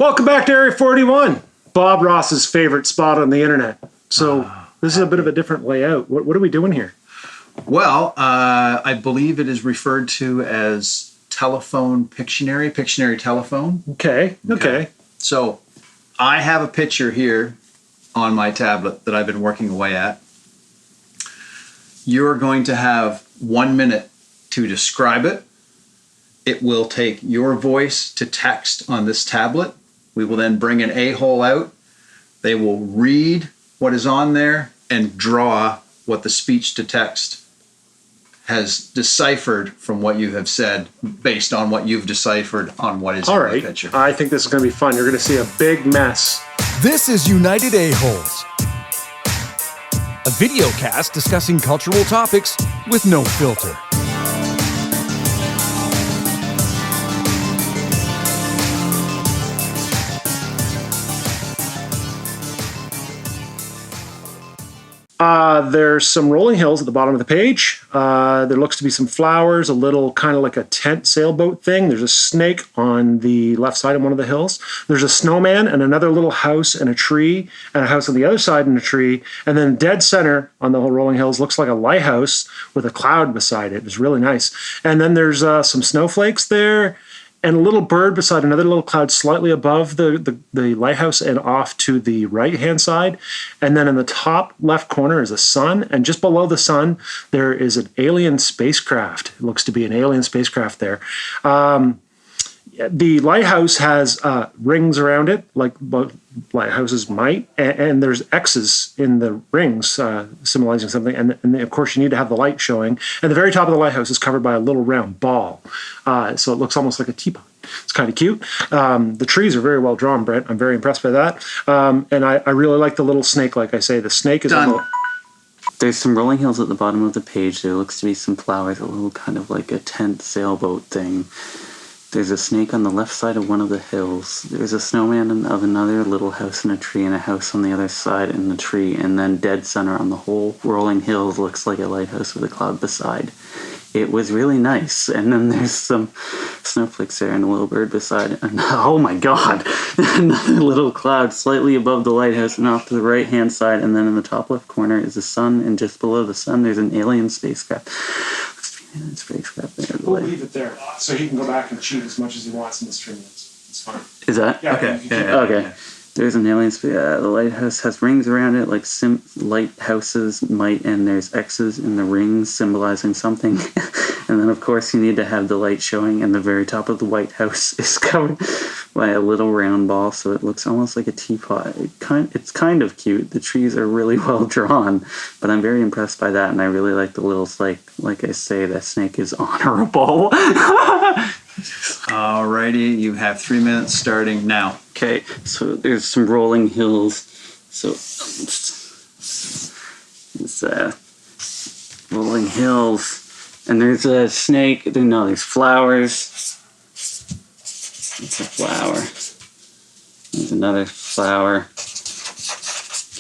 Welcome back to Area 41, Bob Ross's favorite spot on the internet. So this is a bit of a different layout. What are we doing here? Well, I believe it is referred to as telephone Pictionary Telephone. Okay. So I have a picture here on my tablet that I've been working away at. You're going to have 1 minute to describe it. It will take your voice to text on this tablet. We will then bring an Ahole out. They will read what is on there and draw what the speech to text has deciphered from what you have said based on what you've deciphered on what is in the picture. I think this is going to be fun. You're going to see a big mess. This is United Aholes, a video cast discussing cultural topics with no filter. There's some rolling hills at the bottom of the page. There looks to be some flowers, a little kind of like a tent sailboat thing. There's a snake on the left side of one of the hills. There's a snowman and another little house and a tree, and a house on the other side and a tree. And then dead center on the whole rolling hills looks like a lighthouse with a cloud beside it. It's really nice. And then there's some snowflakes there, and a little bird beside another little cloud slightly above the lighthouse and off to the right-hand side. And then in the top left corner is a sun, and just below the sun, there is an alien spacecraft. It looks to be an alien spacecraft there. The lighthouse has rings around it, like lighthouses might, and there's X's in the rings symbolizing something, and of course you need to have the light showing. And the very top of the lighthouse is covered by a little round ball, so it looks almost like a teapot. It's kind of cute. The trees are very well drawn, Brent. I'm very impressed by that, and I really like the little snake. Like I say, the snake is done. There's some rolling hills at the bottom of the page. There looks to be some flowers, a little kind of like a tent sailboat thing. There's a snake on the left side of one of the hills. There's a snowman of another little house and a tree, and a house on the other side in the tree, and then dead center on the whole rolling hills looks like a lighthouse with a cloud beside. It was really nice. And then there's some snowflakes there and a little bird beside. And oh my god! Another little cloud slightly above the lighthouse and off to the right-hand side, and then in the top left corner is the sun, and just below the sun there's an alien spacecraft. We'll leave it there, so he can go back and cheat as much as he wants in the stream. It's fine. Is that? Yeah, okay. Yeah. Okay. There's an alien the lighthouse has rings around it like lighthouses might, and there's X's in the rings symbolizing something. And then of course you need to have the light showing, and the very top of the White House is covered by a little round ball, so it looks almost like a teapot. It's kind of cute. The trees are really well drawn, but I'm very impressed by that, and I really like the little, like I say, that snake is honorable. Alrighty, you have 3 minutes starting now. Okay, so there's some rolling hills. So it's rolling hills. And there's a snake. There's flowers. It's a flower. There's another flower.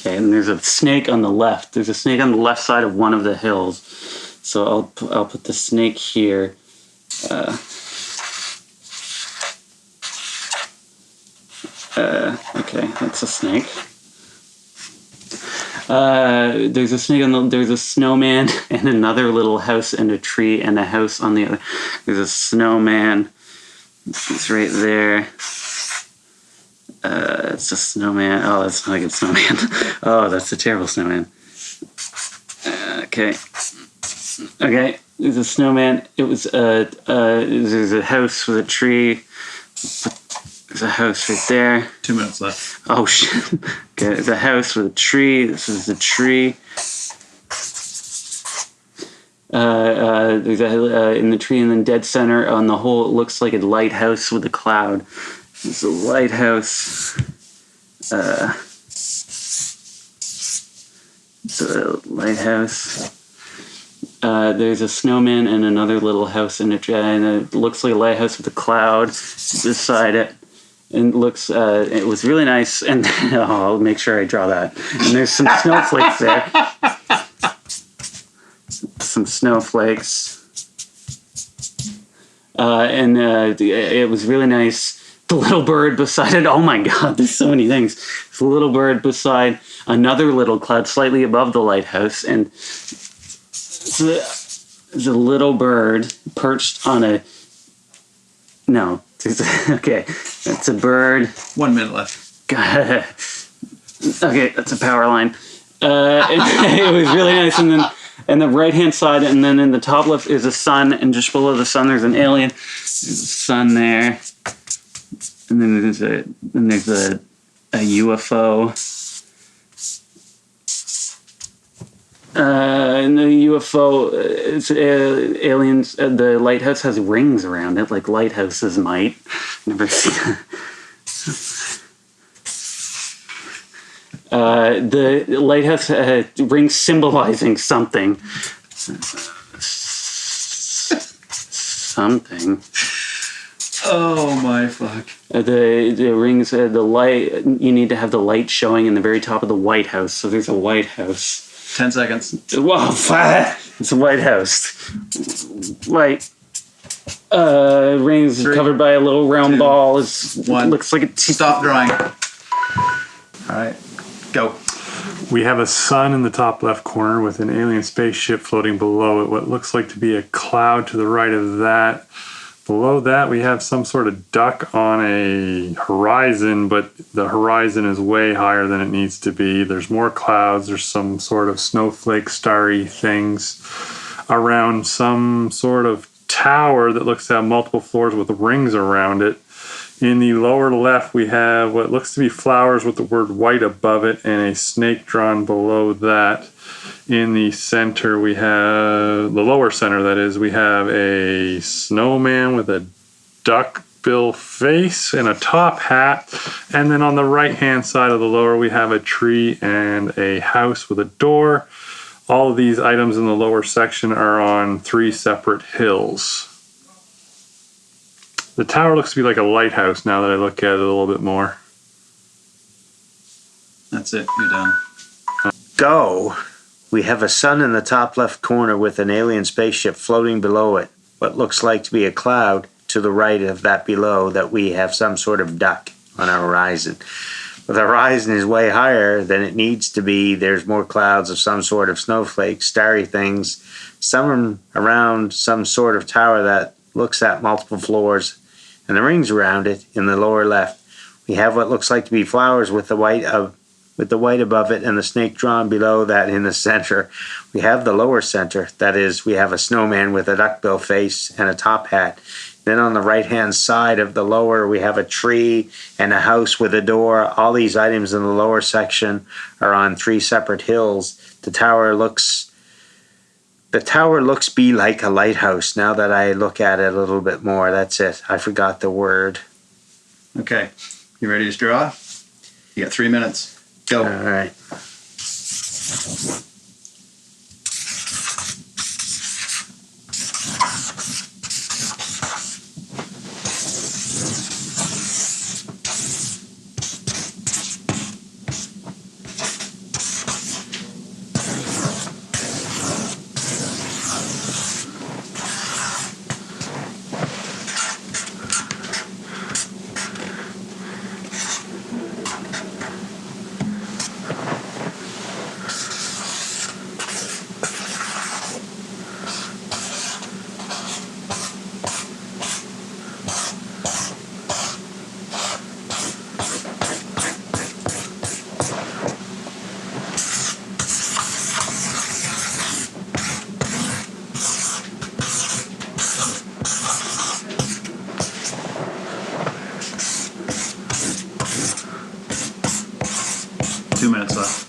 Okay, and there's a snake on the left. There's a snake on the left side of one of the hills. So I'll put the snake here. Okay, that's a snake. There's a snake there's a snowman and another little house and a tree and a house on the other. There's a snowman. It's right there. It's a snowman. Oh, that's not a good snowman. Oh, that's a terrible snowman. Okay. There's a snowman. It was there's a house with a tree. There's a house right there. 2 minutes left. Oh shit. Okay, there's a house with a tree. This is the tree. There's in the tree, and then dead center on the whole, it looks like a lighthouse with a cloud. There's a lighthouse. It's a lighthouse. There's a snowman and another little house in it, and it looks like a lighthouse with a cloud beside it. And it was really nice, and I'll make sure I draw that. And there's some snowflakes there. Some snowflakes. And it was really nice. the little bird beside it. Oh my God, there's so many things. It's a little bird beside another little cloud slightly above the lighthouse, and there's a little bird perched on a. No, okay, it's a bird. 1 minute left. Okay, that's a power line. It was really nice, and then and the right hand side, and then in the top left is a sun, and just below the sun there's an alien. There's a sun there, and then there's a UFO. And the UFO, it's aliens. The lighthouse has rings around it, like lighthouses might. Never seen. The lighthouse rings symbolizing something. Something. Oh my fuck. The rings, the light. You need to have the light showing in the very top of the White House. So there's a White House. 10 seconds. Whoa! It's a White House. Light. Rings 3, covered by a little round 2, ball. 1. Looks like a Stop drawing. All right, go. We have a sun in the top left corner with an alien spaceship floating below it. What looks like to be a cloud to the right of that. Below that, we have some sort of duck on a horizon, but the horizon is way higher than it needs to be. There's more clouds. There's some sort of snowflake, starry things around some sort of tower that looks to have multiple floors with rings around it. In the lower left, we have what looks to be flowers with the word white above it and a snake drawn below that. In the center, we have, the lower center that is, we have a snowman with a duck bill face and a top hat. And then on the right hand side of the lower, we have a tree and a house with a door. All of these items in the lower section are on 3 separate hills. The tower looks to be like a lighthouse now that I look at it a little bit more. That's it, you're done. Go. We have a sun in the top left corner with an alien spaceship floating below it. What looks like to be a cloud to the right of that below, that we have some sort of duck on our horizon. But the horizon is way higher than it needs to be. There's more clouds of some sort of snowflakes, starry things, some around some sort of tower that looks at multiple floors, and the rings around it in the lower left. We have what looks like to be flowers with the white above it and the snake drawn below that in the center. We have the lower center, that is, we have a snowman with a duckbill face and a top hat. Then on the right hand side of the lower, we have a tree and a house with a door. All these items in the lower section are on 3 separate hills. The tower looks be like a lighthouse now that I look at it a little bit more. That's it. I forgot the word. Okay, you ready to draw? You got 3 minutes. Go. All right. Two minutes left.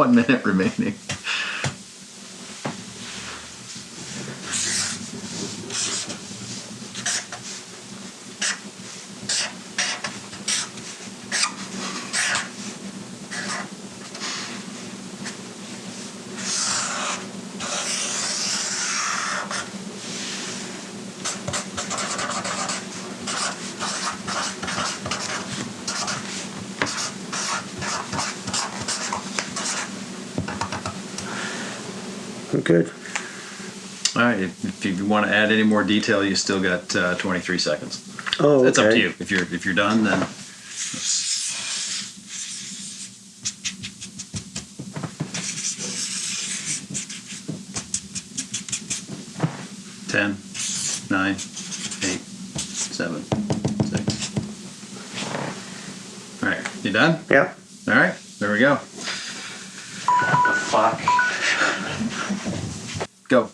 1 minute remaining. Good. All right. If you want to add any more detail, you still got 23 seconds. Oh, okay. It's up to you. If you're done, then. 10, 9, 8, 7, 6. All right. You done? Yep. All right. There we go. Fuck. Go.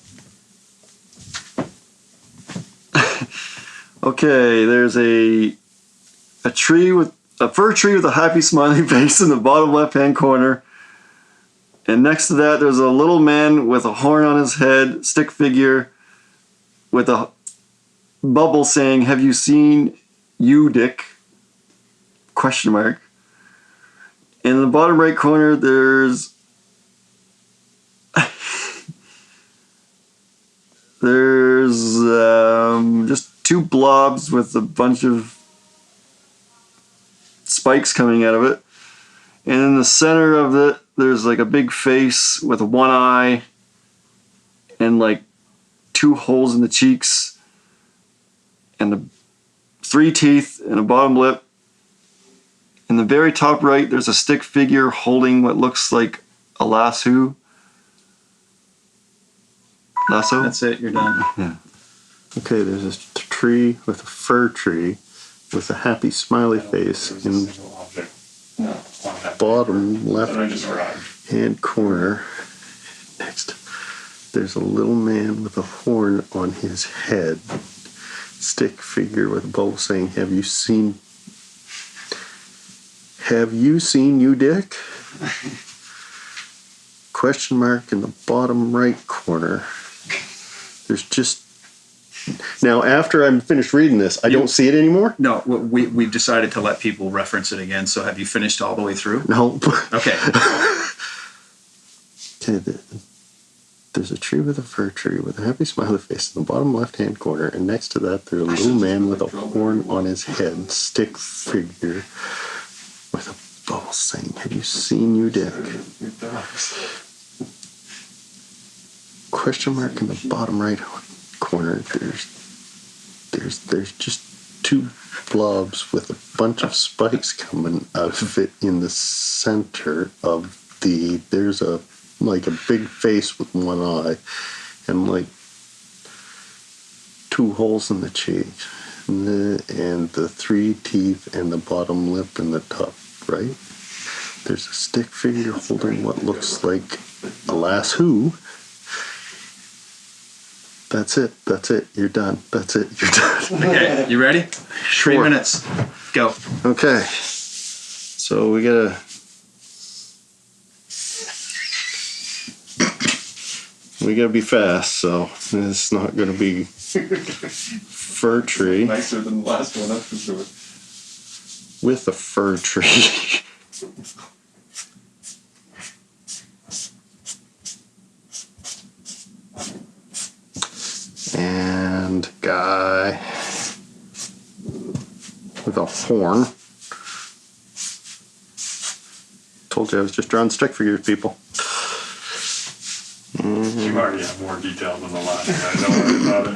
Okay, there's a tree with a fir tree with a happy smiley face in the bottom left-hand corner. And next to that, there's a little man with a horn on his head, stick figure, with a bubble saying, "Have you seen you, Dick?" Question mark. In the bottom right corner, there's just two blobs with a bunch of spikes coming out of it. And in the center of it, there's like a big face with one eye and like two holes in the cheeks and 3 teeth and a bottom lip. In the very top right, there's a stick figure holding what looks like a lasso. Lasso? That's it. You're done. Yeah. Okay, there's this tree with a fir tree with a happy smiley face in bottom left hand corner. Next, there's a little man with a horn on his head. Stick figure with a bowl saying, "Have you seen you, Dick?" Question mark in the bottom right corner. There's just now after I'm finished reading this, I don't see it anymore. No, we've decided to let people reference it again. So have you finished all the way through? No. Okay. Okay. There's a tree with a fir tree with a happy smiley face in the bottom left-hand corner, and next to that, there's a little man with a horn on his head, stick figure with a bubble saying, "Have you seen you, Dick?" Question mark in the bottom right corner. There's just two blobs with a bunch of spikes coming out of it in the center of there's a big face with one eye and like 2 holes in the cheek and the 3 teeth and the bottom lip and the top right. There's a stick figure holding what looks like a lasso. That's it. You're done. That's it. You're done. Okay. You ready? 3 minutes. Go. Okay. So we gotta. We gotta be fast, so it's not gonna be fir tree. Nicer than the last one, that's for sure. With a fir tree. And guy with a horn. Told you I was just drawing stick figures, people. You already have more detail than the last guy. Don't worry about it.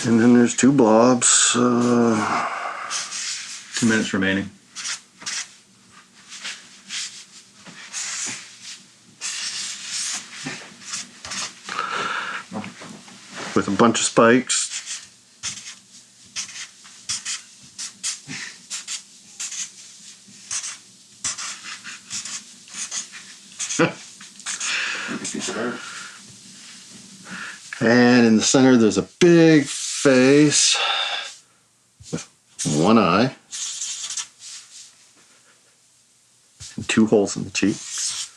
And then there's 2 blobs. 2 minutes remaining. With a bunch of spikes. And in the center, there's a big face with one eye and 2 holes in the cheeks.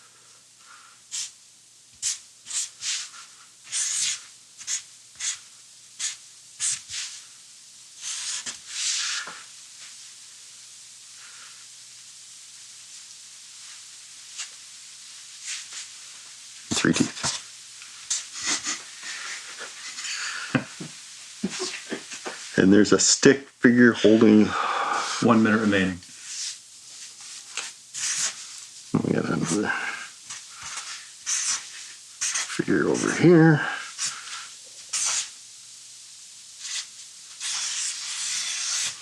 And 3 teeth. And there's a stick figure holding. 1 minute remaining. We got another figure over here.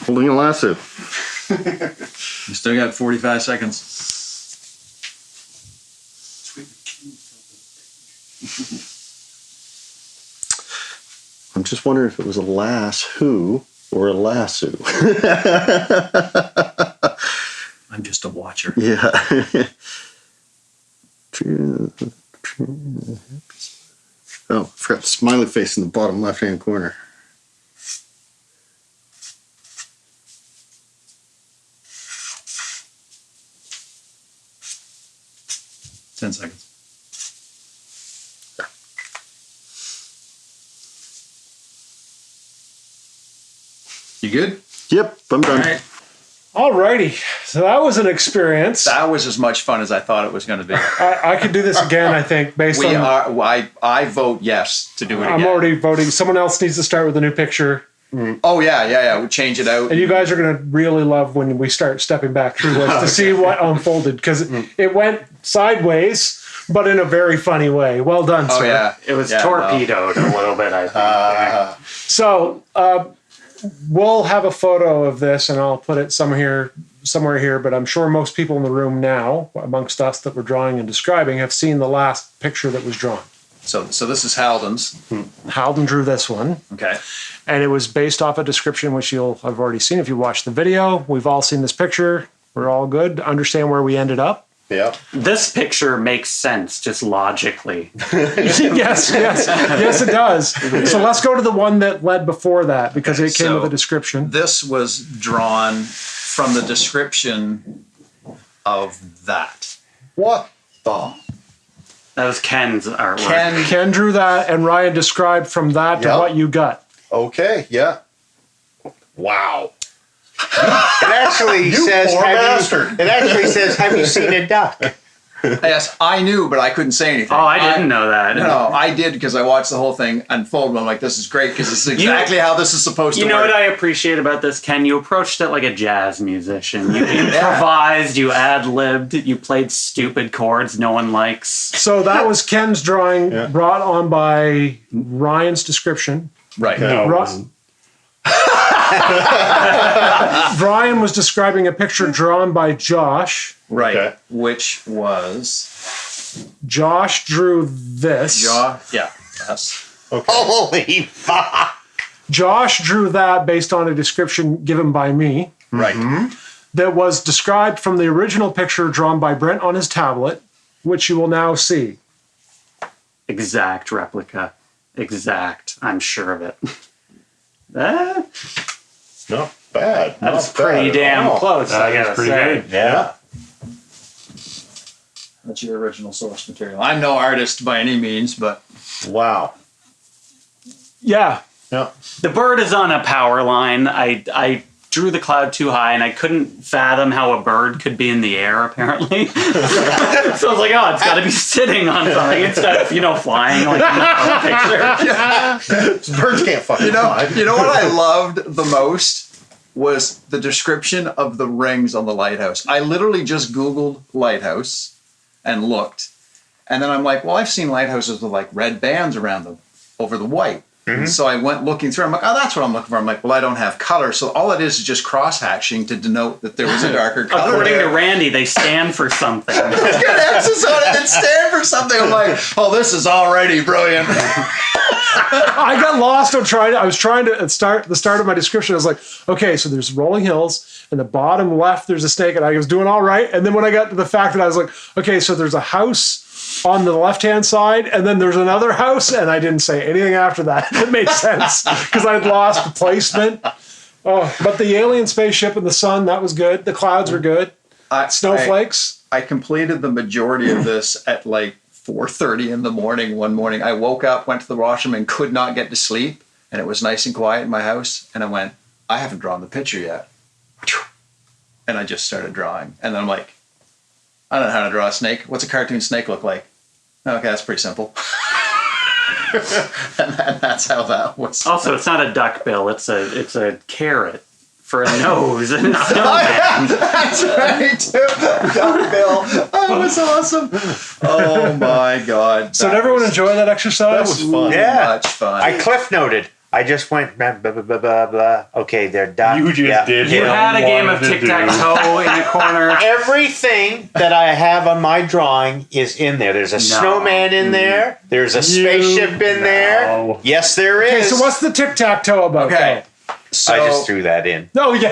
Holding a lasso. You still got 45 seconds. I'm just wondering if it was a lasso or a lasso. I'm just a watcher. Yeah. Oh, I forgot the smiley face in the bottom left-hand corner. Ten seconds. You good? Yep, I'm done. All right. Alrighty, so that was an experience. That was as much fun as I thought it was going to be. I could do this again, I think, based on... I vote yes to do it again. I'm already voting. Someone else needs to start with a new picture. Oh, yeah. We'll change it out. And you guys are going to really love when we start stepping back through this to see what unfolded, because it went sideways, but in a very funny way. Well done, sir. Oh, yeah. It was torpedoed a little bit, I think. So we'll have a photo of this, and I'll put it somewhere here, but I'm sure most people in the room now, amongst us that we're drawing and describing, have seen the last picture that was drawn. So this is Halden's. Halden drew this one. Okay. And it was based off a description which you'll have already seen if you watched the video. We've all seen this picture. We're all good. Understand where we ended up. Yeah. This picture makes sense just logically. yes, it does. So let's go to the one that led before that, because it came with a description. This was drawn from the description of that. What the? That was Ken's artwork. Ken drew that, and Ryan described from that to what you got. Okay, yeah. Wow. It actually says, have you seen a duck? Yes, I knew, but I couldn't say anything. Oh, I didn't know that. No, I did because I watched the whole thing unfold. And I'm like, this is great because this is exactly how this is supposed to work. You know what I appreciate about this, Ken? You approached it like a jazz musician. You improvised, you ad-libbed, you played stupid chords no one likes. So that was Ken's drawing brought on by Ryan's description. Right. No, it Ri- wasn't. Brian was describing a picture drawn by Josh. Right. Okay. Which was Josh drew this. Yes. Okay. Holy fuck. Josh drew that based on a description given by me Right. that was described from the original picture drawn by Brent on his tablet, which you will now see. Exact replica. Exact. I'm sure of it. That Not bad. was pretty damn close, I gotta pretty say. good. Yeah. That's your original source material. I'm no artist by any means, but Wow. Yeah. Yeah. The bird is on a power line. I drew the cloud too high, and I couldn't fathom how a bird could be in the air, apparently. So I was like, oh, it's got to be sitting on something instead of, flying like in the picture. Birds can't fucking fly. you know what I loved the most was the description of the rings on the lighthouse. I literally just Googled lighthouse and looked. And then I'm like, well, I've seen lighthouses with like red bands around them over the white. Mm-hmm. So I went looking through. I'm like, oh, that's what I'm looking for. I'm like, well, I don't have color. So all it is just cross-hatching to denote that there was a darker color. According to Randy, they stand for something. It's got X's on it that stand for something. I'm like, oh, this is already brilliant. I got lost on I was trying to start the start of my description. I was like, okay, so there's rolling hills, and the bottom left there's a snake, and I was doing all right. And then when I got to the fact that I was like, okay, so there's a house on the left-hand side, and then there's another house, and I didn't say anything after that. It made sense because I'd lost the placement. Oh, but the alien spaceship and the sun, that was good. The clouds were good. Snowflakes. I completed the majority of this at like 4:30 in the morning one morning. I woke up, went to the washroom, and could not get to sleep. And it was nice and quiet in my house. And I went, I haven't drawn the picture yet. And I just started drawing. And then I'm like, I don't know how to draw a snake. What's a cartoon snake look like? Okay, that's pretty simple. and that's how that was. Also, it's not a duck bill. It's a carrot for a nose. And it's That's right, too. Duck bill. That was awesome. Oh my God. So did everyone enjoy that exercise? That was fun. Yeah. Much fun. I cliff noted. I just went blah, blah, blah, blah, blah, blah. Okay, they're done. You just did. You what had a you game of wanted to do. tic-tac-toe in the corner. Everything that I have on my drawing is in there. There's a snowman in there. There's a spaceship in there. Yes, there is. Okay, so what's the tic-tac-toe about? Okay. though? So, I just threw that in. Oh, yeah.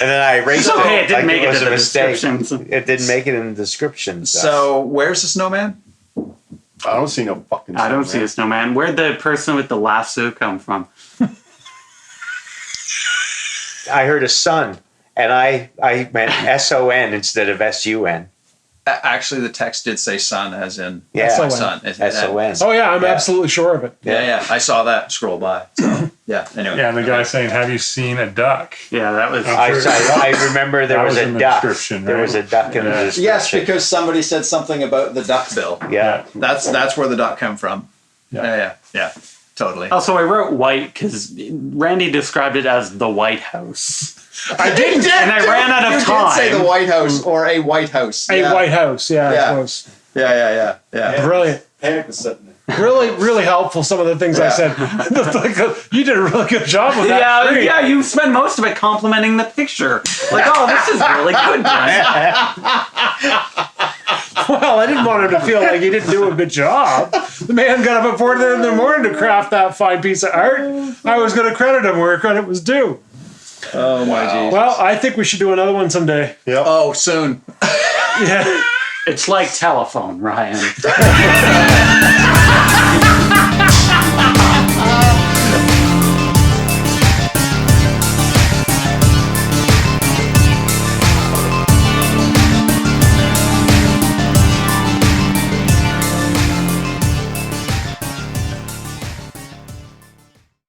And then I erased It's okay, it. it didn't make it was to a the mistake. descriptions. It didn't make it in the description. so where's the snowman? I don't see no fucking. I don't see a snowman. Where'd the person with the lasso come from? I heard a sun, and I meant S-O-N instead of S-U-N. Actually, the text did say sun, as in Yeah. sun. S-O-N. Oh, yeah, I'm Yeah. absolutely sure of it. Yeah. I saw that scroll by. So yeah. Anyway. Yeah, and the guy saying, "Have you seen a duck?" Yeah, that was... I remember there That was was a in the duck. description, There right? was a duck in the Yeah. description. Yes, because somebody said something about the duck bill. Yeah. That's where the duck come from. Yeah. Totally. Also, I wrote white because Randy described it as the White House. I didn't. And I ran out of you time. did say the White House or a White House. A White House, I Yeah. suppose. Yeah. Brilliant. Panic was sitting there. Really helpful, some of the things I said. You did a really good job with that. tree. Yeah, you spend most of it complimenting the picture. Like, oh, this is really good, Jen. Well, I didn't want him to feel like he didn't do a good job. The man got up at 4:30 in the morning to craft that fine piece of art. I was going to credit him where credit was due. Oh my Jesus. Well, I think we should do another one someday. Oh, soon. Yeah. It's like telephone, Ryan.